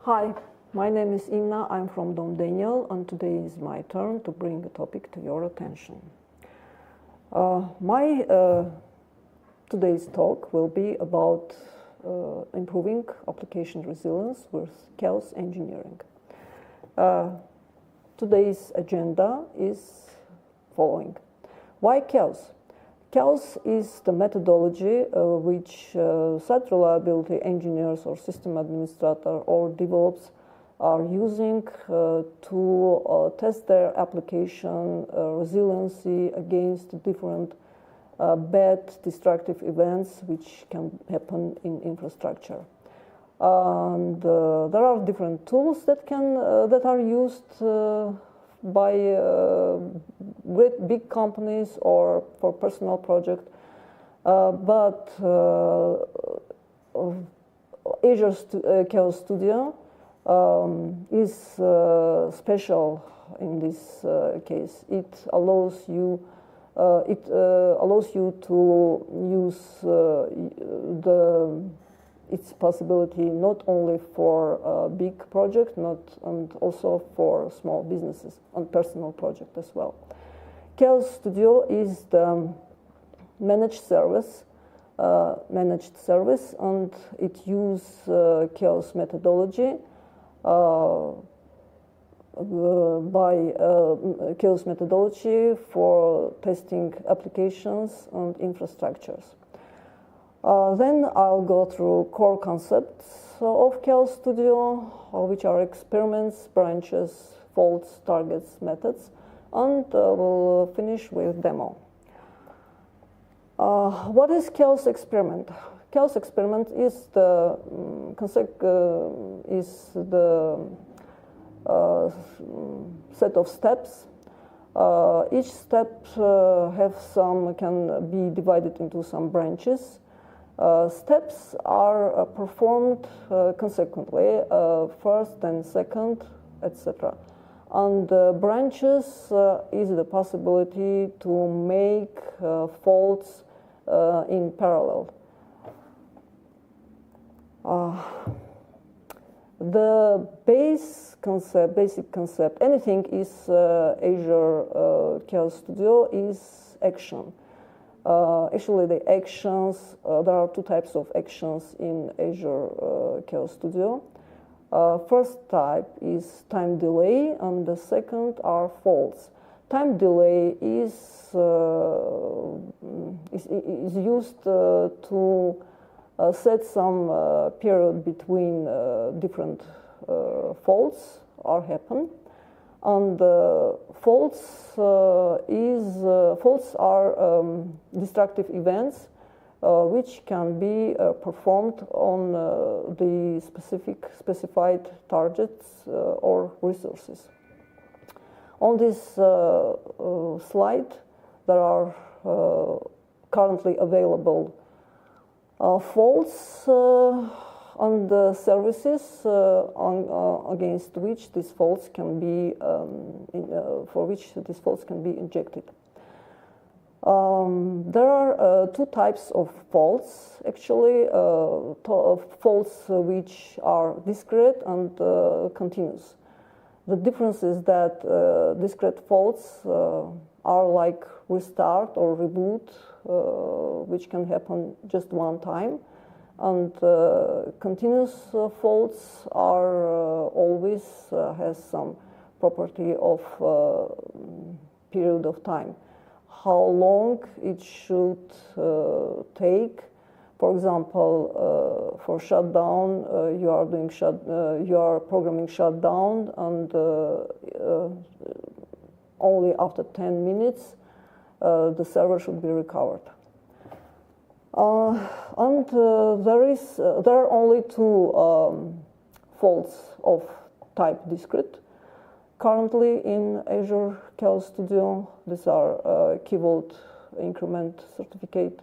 Hi, my name is Inna, I'm from Dom Daniel, and today is my turn to bring a topic to your attention. My today's talk will be about improving application resilience with chaos engineering. Today's agenda is following. Why chaos? Chaos is the methodology which site reliability engineers or system administrator or developers are using to test their application resiliency against different bad destructive events which can happen in infrastructure. And there are different tools that are used by great big companies or for personal project, but Azure Chaos Studio is special in this case. It allows you to use its possibility not only for big projects, and also for small businesses and personal projects as well. Chaos Studio is the managed service, and it uses chaos methodology chaos methodology for testing applications and infrastructures. Then I'll go through core concepts of Chaos Studio, which are experiments, branches, faults, targets, methods, and we'll finish with demo. What is Chaos Experiment? Chaos Experiment is the set of steps. Each step can be divided into some branches. Steps are performed consequently, first and second, etc. And branches is the possibility to make faults in parallel. The basic concept, anything is Azure Chaos Studio is action. Actually, the actions, there are two types of actions in Azure Chaos Studio. First type is time delay, and the second are faults. Time delay is used to set some period between different faults or happen. And faults are destructive events which can be performed on the specified targets or resources. On this slide, there are currently available faults on the services against which these faults can be injected. There are two types of faults, actually, faults which are discrete and continuous. The difference is that discrete faults are like restart or reboot, which can happen just one time. And continuous faults are always has some property of period of time. How long it should take. For example, for shutdown, you are programming shutdown, and only after 10 minutes the server should be recovered. There are only two faults of type discrete. Currently in Azure Chaos Studio, these are key vault increment certificate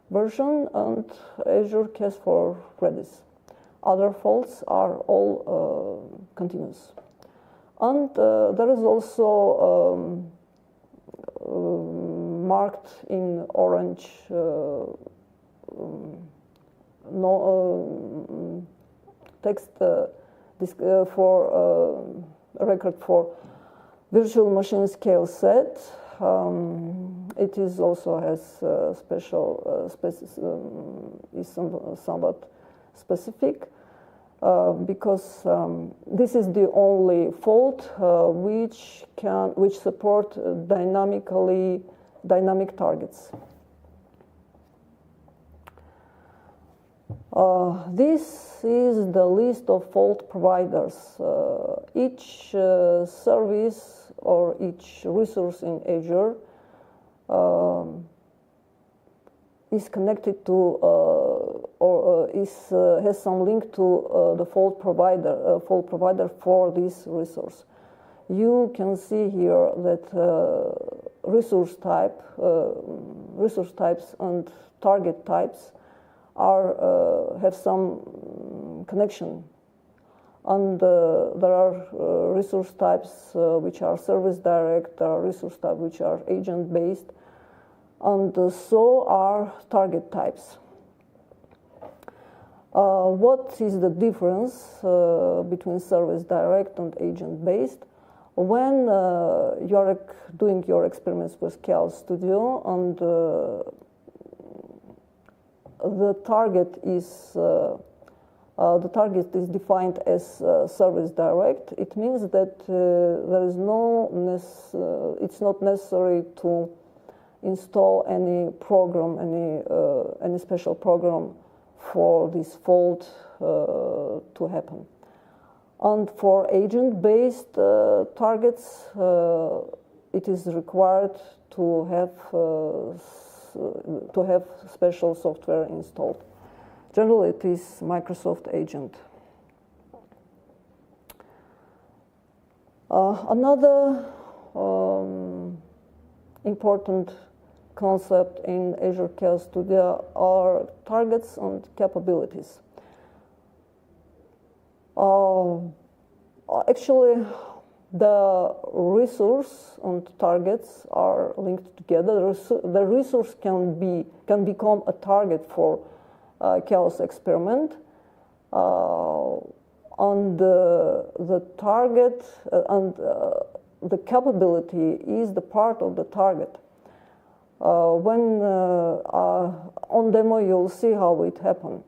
version and Azure Case for Redis. Other faults are all continuous. And there is also marked in orange text a record for virtual machine scale set. It is also has special is somewhat specific because this is the only fault which support dynamic targets. This is the list of fault providers. Each service or each resource in Azure is connected to has some link to the fault provider for this resource. You can see here that resource types and target types have some connection, and there are resource types which are service direct, there are resource types which are agent based, and so are target types. What is the difference between service direct and agent based? When you are doing your experiments with Chaos Studio and the target is defined as service direct, it means that it's not necessary to install any program, any special program for this fault to happen. And for agent-based targets, it is required to have special software installed. Generally, it is Microsoft Agent. Another important concept in Azure Chaos Studio are targets and capabilities. Actually, the resource and targets are linked together. The resource can become a target for chaos experiment, and the target and the capability is the part of the target. When on demo you'll see how it happened.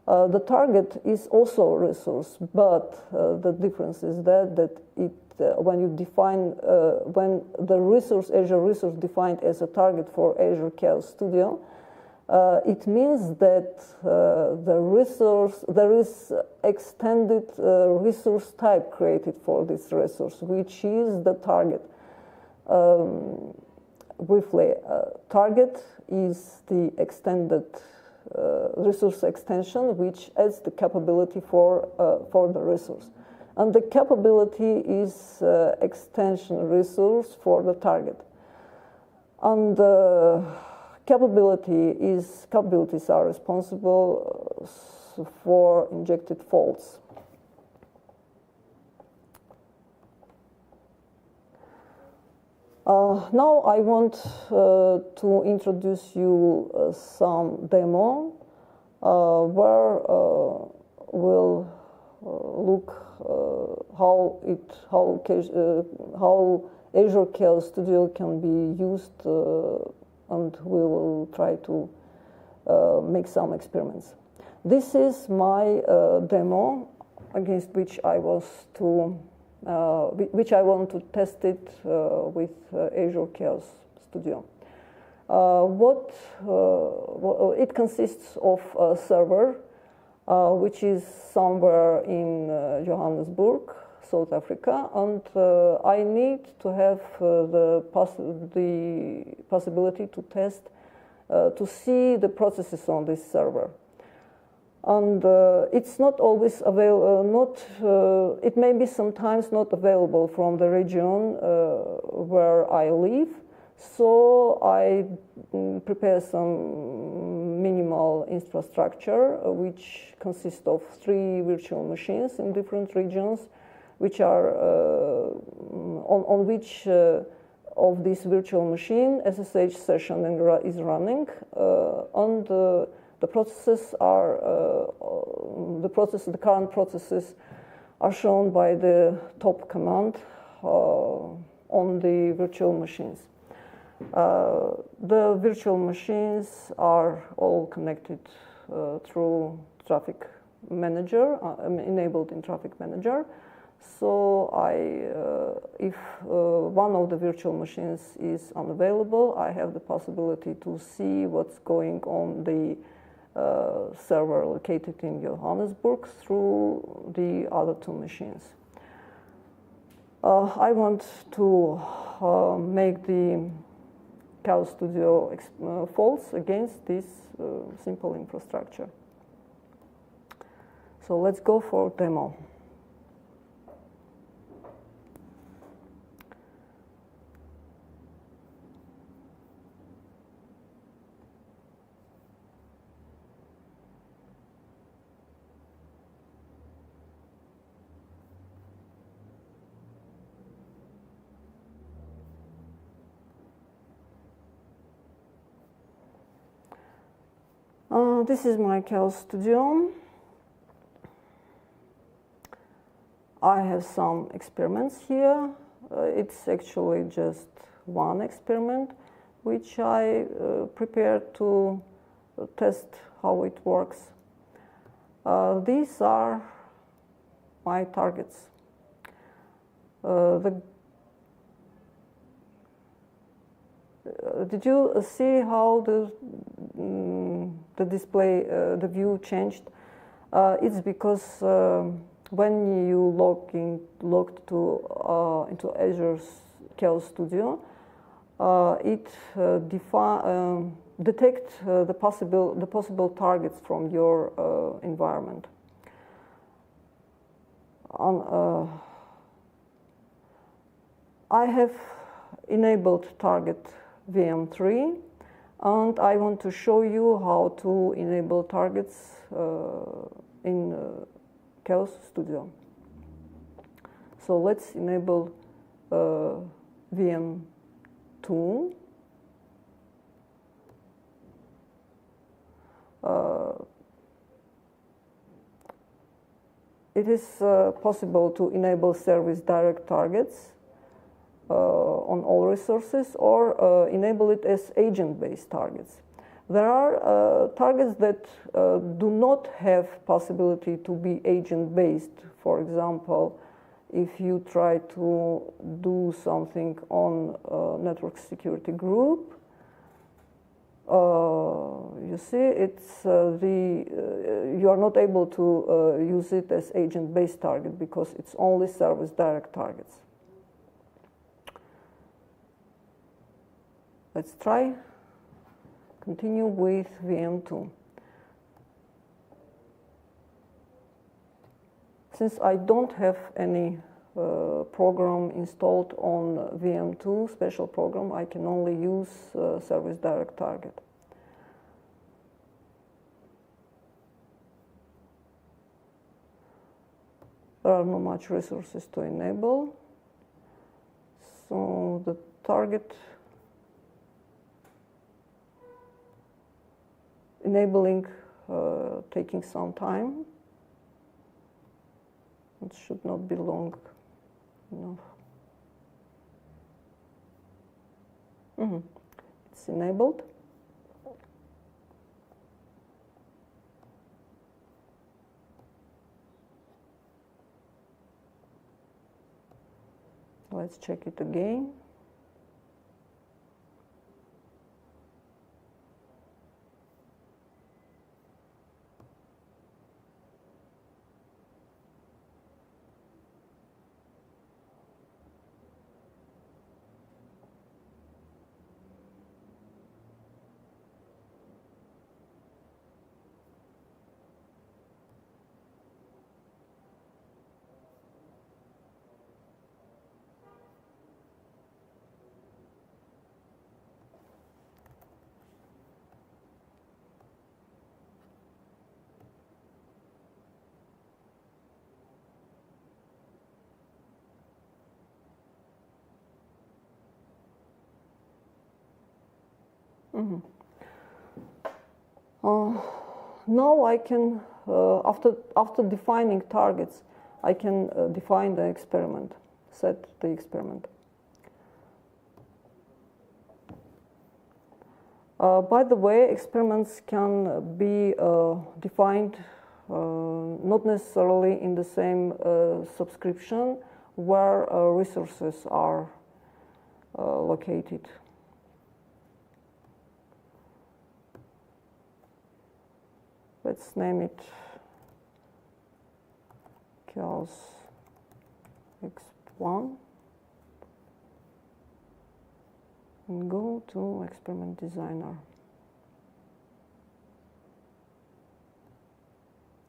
The target is also a resource, but the difference is that it when you define when the resource Azure resource defined as a target for Azure Chaos Studio, it means that there is extended resource type created for this resource, which is the target. Briefly, target is the extended resource extension which adds the capability for the resource, and the capability is extension resource for the target, and capabilities are responsible for injected faults. Now I want to introduce you some demo where we'll look how Azure Chaos Studio can be used, and we will try to make some experiments. This is my demo against which I want to test it with Azure Chaos Studio. It consists of a server, which is somewhere in Johannesburg, South Africa, and I need to have the possibility to test, to see the processes on this server. And it's not always available. It may be sometimes not available from the region where I live. So I prepare some minimal infrastructure, which consists of 3 virtual machines in different regions, which are on which of this virtual machine SSH session is running, and the processes are the current processes are shown by the top command on the virtual machines. The virtual machines are all connected through Traffic Manager, enabled in Traffic Manager. So if one of the virtual machines is unavailable, I have the possibility to see what's going on the server located in Johannesburg through the other two machines. I want to make the Chaos Studio false against this simple infrastructure. So let's go for demo. This is my Chaos Studio. I have some experiments here. It's actually just one experiment, which I prepared to test how it works. These are my targets. Did you see how the display, the view changed? It's because when you logged into Azure's Chaos Studio, it detects the possible targets from your environment. I have enabled target VM3, and I want to show you how to enable targets in Chaos Studio. So let's enable VM2. It is possible to enable service direct targets on all resources, or enable it as agent-based targets. There are targets that do not have possibility to be agent-based. For example, if you try to do something on a network security group, you see, it's you are not able to use it as agent-based target because it's only service direct targets. Let's try. Continue with VM2. Since I don't have any program installed on VM2, special program, I can only use service direct target. There are not much resources to enable, so the target enabling taking some time. It should not be long enough. It's enabled. Let's check it again. Now I can, after defining targets, I can define the experiment, set the experiment. By the way, experiments can be defined not necessarily in the same subscription where resources are located. Let's name it chaos X1 and go to experiment designer.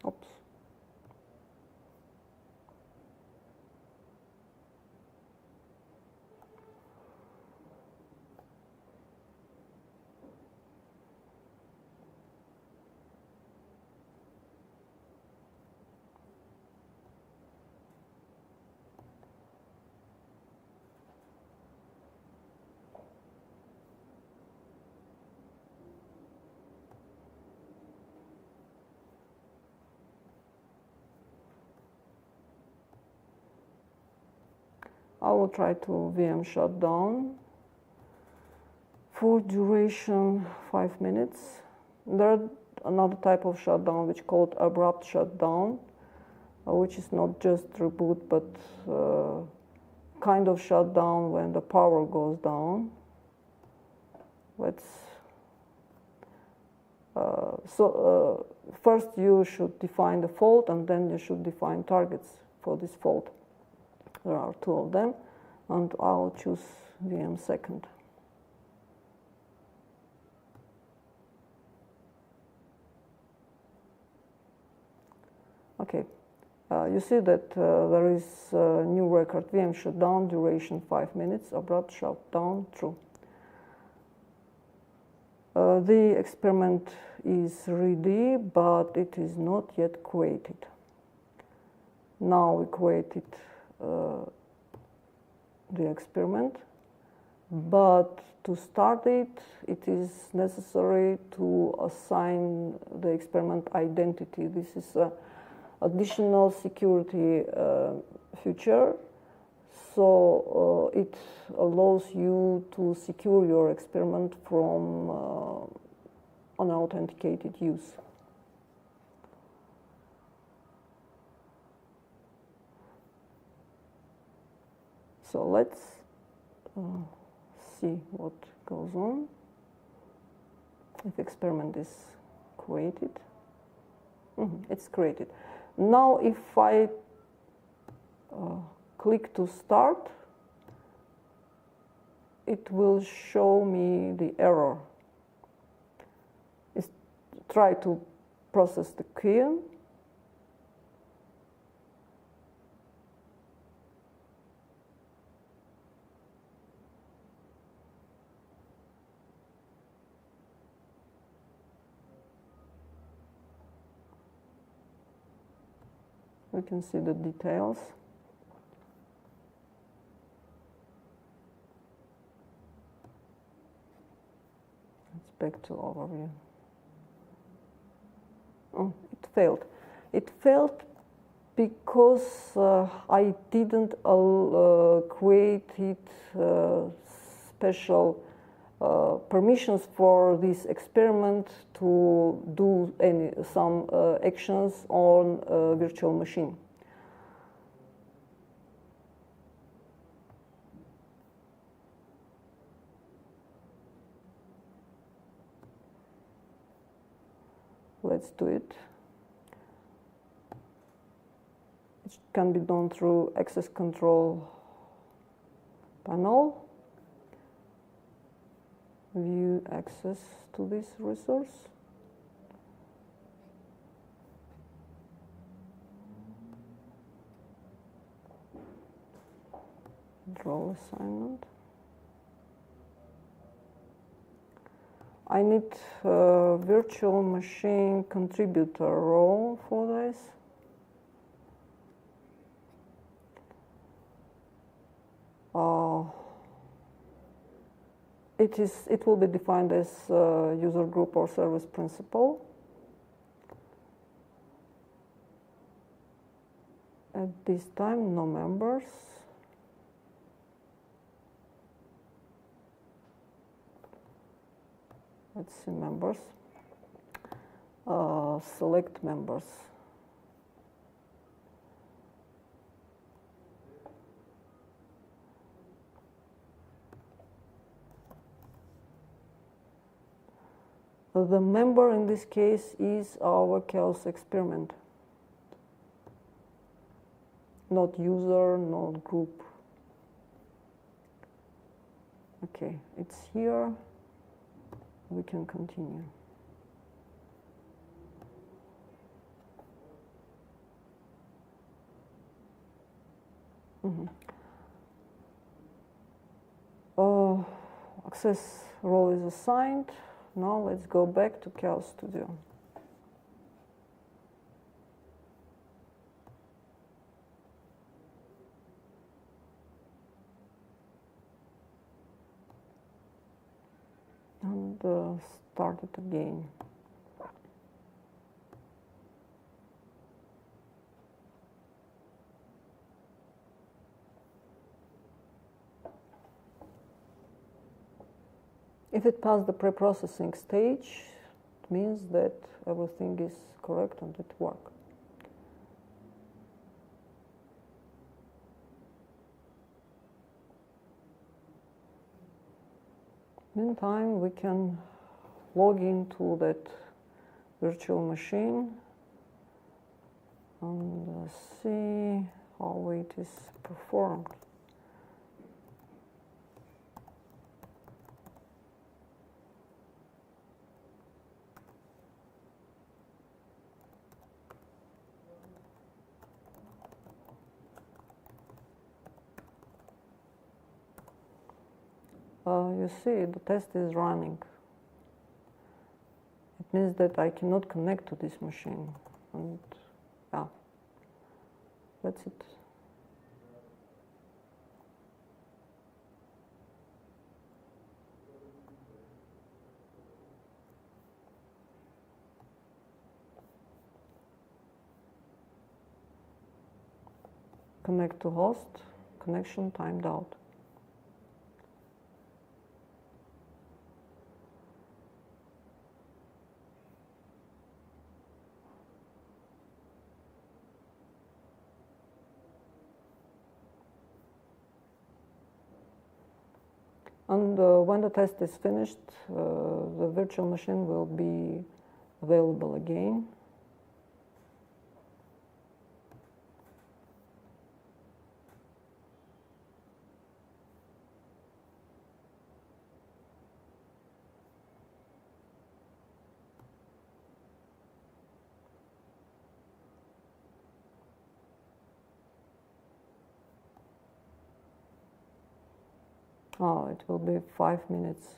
Oops. I will try to VM shutdown for duration 5 minutes. There's another type of shutdown which is called abrupt shutdown, which is not just reboot but kind of shutdown when the power goes down. First you should define the fault and then you should define targets for this fault. There are 2 of them, and I'll choose VM second. Okay, you see that there is a new record, VM shutdown, duration 5 minutes, abrupt shutdown, true. The experiment is ready, but it is not yet created. Now we created the experiment, but to start it, it is necessary to assign the experiment identity. This is an additional security feature, so it allows you to secure your experiment from unauthenticated use. So let's see what goes on. If experiment is created, it's created. Now if I click to start, it will show me the error. It's try to process the key. We can see the details. Let's back to overview. Oh, it failed. It failed because I didn't create special permissions for this experiment to do some actions on a virtual machine. Let's do it. It can be done through access control panel. View access to this resource. Role assignment. I need a virtual machine contributor role for this. It will be defined as user group or service principal. At this time, no members. Let's see members. Select members. The member in this case is our chaos experiment. Not user, not group. Okay, it's here. We can continue. Access role is assigned. Now let's go back to Chaos Studio. And start it again. If it passed the pre-processing stage, it means that everything is correct and it works. Meantime, we can log into that virtual machine and see how it is performed. You see, the test is running. It means that I cannot connect to this machine. And yeah, that's it. Connect to host, connection timed out. And when the test is finished, the virtual machine will be available again. Oh, it will be 5 minutes.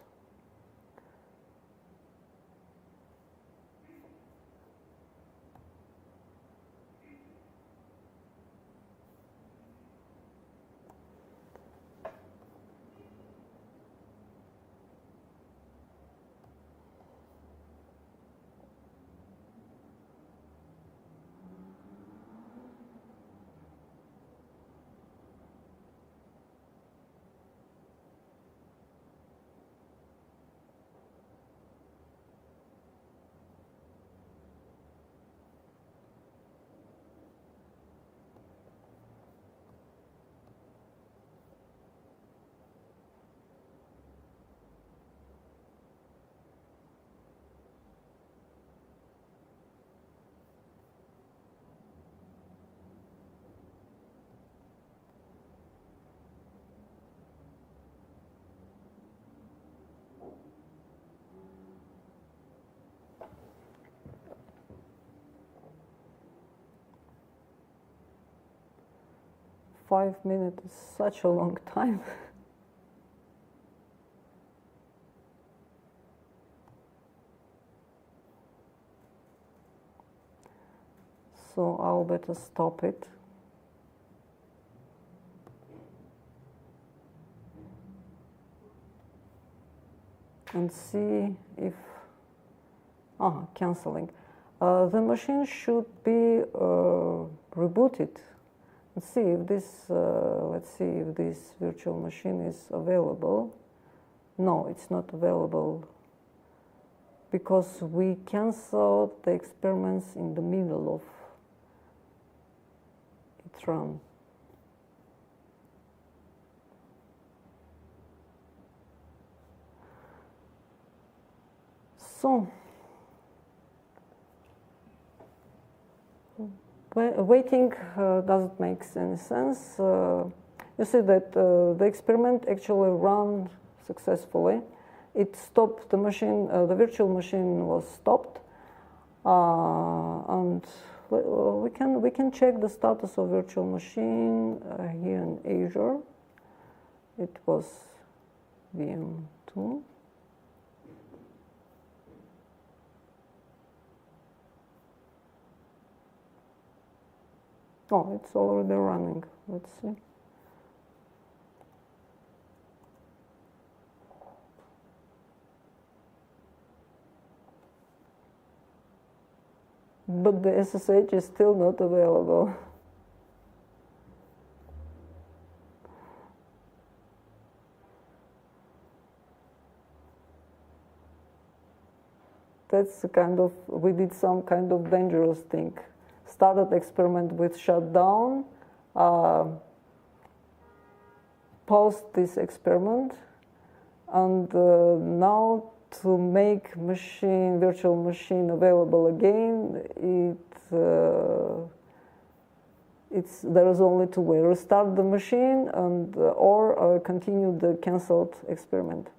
Five minutes is such a long time. So I'll better stop it. And see if, canceling. The machine should be rebooted Let's see if this virtual machine is available. No, it's not available because we canceled the experiments in the middle of its run. So, waiting doesn't make any sense. You see that the experiment actually ran successfully. It stopped the machine, the virtual machine was stopped, and we can check the status of virtual machine here in Azure. It was VM2. Oh, it's already running. Let's see. But the SSH is still not available. That's we did some kind of dangerous thing. Started experiment with shutdown, paused this experiment, and now to make virtual machine available again, there is only two ways: restart the machine and or continue the canceled experiment.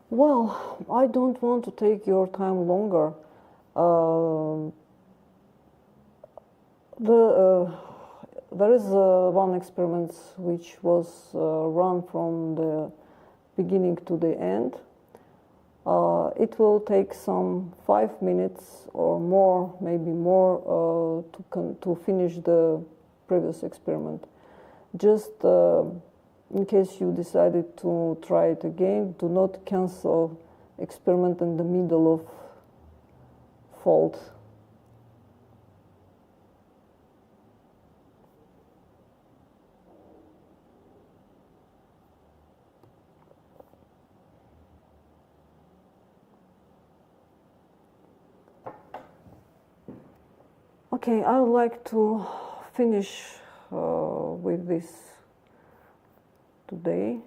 Well, I don't want to take your time longer. There is one experiment which was run from the beginning to the end. It will take some 5 minutes or more, maybe more, to finish the previous experiment. Just in case you decided to try it again, do not cancel experiment in the middle of fault. Okay, I would like to finish with this today.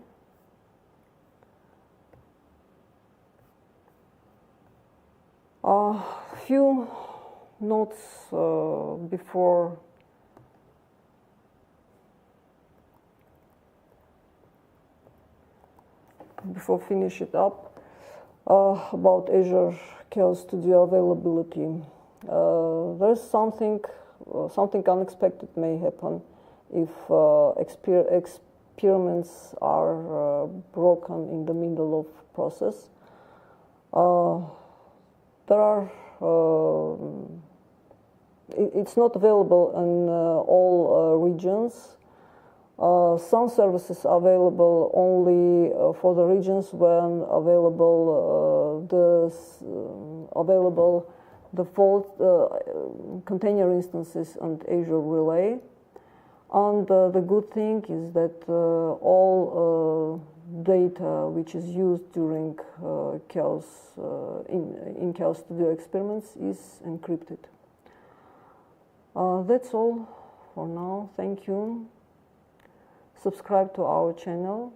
A few notes before before finish it up, about Azure Chaos Studio availability. There's something unexpected may happen if experiments are broken in the middle of process. It's not available in all regions. Some services are available only for the regions when available default container instances and Azure Relay. And the good thing is that all data which is used during Chaos in Chaos Studio experiments is encrypted. That's all for now. Thank you. Subscribe to our channel.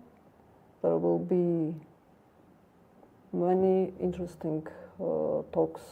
There will be many interesting talks